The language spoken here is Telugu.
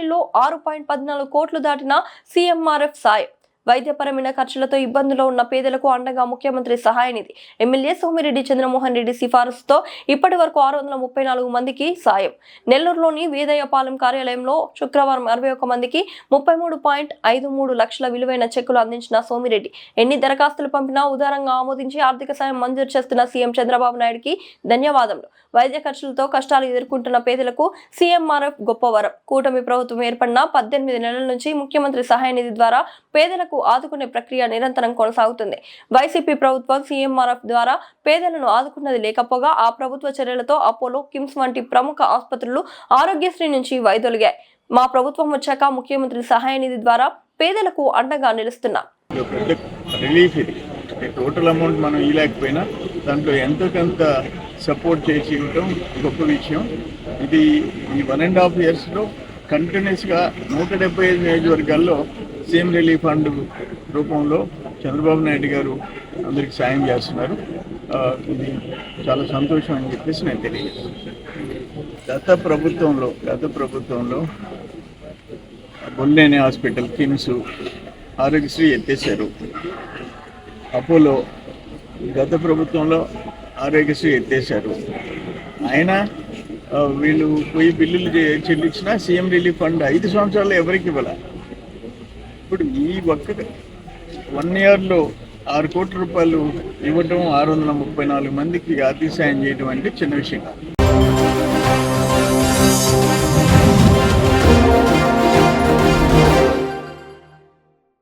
6 నెలల్లో 6.14 కోట్లు దాటిన సీఎంఆర్ఎఫ్ సాయం. వైద్యపరమైన ఖర్చులతో ఇబ్బందుల్లో ఉన్న పేదలకు అండగా ముఖ్యమంత్రి సహాయ నిధి. ఎమ్మెల్యే సోమిరెడ్డి చంద్రమోహన్ రెడ్డి సిఫారసుతో ఇప్పటి వరకు 634 మందికి సాయం. నెల్లూరులోని వేదయ్యపాలెం కార్యాలయంలో శుక్రవారం 61 మందికి 33.53 లక్షల విలువైన చెక్కులు అందించిన సోమిరెడ్డి ఎన్ని దరఖాస్తులు పంపినా ఉదారంగా ఆమోదించి ఆర్థిక సాయం మంజూరు చేస్తున్న సీఎం చంద్రబాబు నాయుడుకి ధన్యవాదములు. వైద్య ఖర్చులతో కష్టాలు ఎదుర్కొంటున్న పేదలకు సీఎంఆర్ఎఫ్ గొప్ప వరం. కూటమి ప్రభుత్వం ఏర్పడిన 18 నెలల నుంచి ముఖ్యమంత్రి సహాయ నిధి ద్వారా పేదలకు ఆదుకునే ప్రక్రియ నిరంతరం కొనసాగుతుంది. వైసీపీ ప్రభుత్వం సీఎంఆర్ఎఫ్ ద్వారా పేదలను ఆదుకున్నది లేకపోగా ఆ ప్రభుత్వ చర్యలతో అపోలో, కిమ్స్ వంటి ప్రముఖ ఆసుపత్రులు ఆరోగ్యశ్రీ నుంచి వైదొలిగాయి. మా ప్రభుత్వం వచ్చాక ముఖ్యమంత్రి సహాయ నిధి ద్వారా పేదలకు అండగా నిలుస్తున్నాం. టోటల్ అమౌంట్ మనం ఇవ్వలేకపోయినా దాంట్లో ఎంతో కొంత సపోర్ట్ చేసి ఇవ్వటం గొప్ప విషయం. ఇది ఈ 1.5 yearsలో కంటిన్యూస్గా 175 నియోజకవర్గాల్లో సీఎం రిలీఫ్ ఫండ్ రూపంలో చంద్రబాబు నాయుడు గారు అందరికి సాయం చేస్తున్నారు. ఇది చాలా సంతోషం అని చెప్పేసి నేను తెలియజేస్తున్నాను. గత ప్రభుత్వంలో బొల్లేని హాస్పిటల్, కిమ్స్, ఆరోగ్యశ్రీ ఎత్తేసారు. అపోలో గత ప్రభుత్వంలో ఆరోగ్యశ్రీ ఎత్తేసారు. అయినా వీళ్ళు పోయి బిల్లులు చెల్లించిన సీఎం రిలీఫ్ ఫండ్ 5 సంవత్సరాల్లో ఎవరికి ఇవ్వాలి. ఇప్పుడు ఈ ఒక్క 1 yearలో 6 కోట్ల రూపాయలు ఇవ్వటం, 634 మందికి ఆర్థిక సాయం చేయడం అంటే చిన్న విషయం కాదు.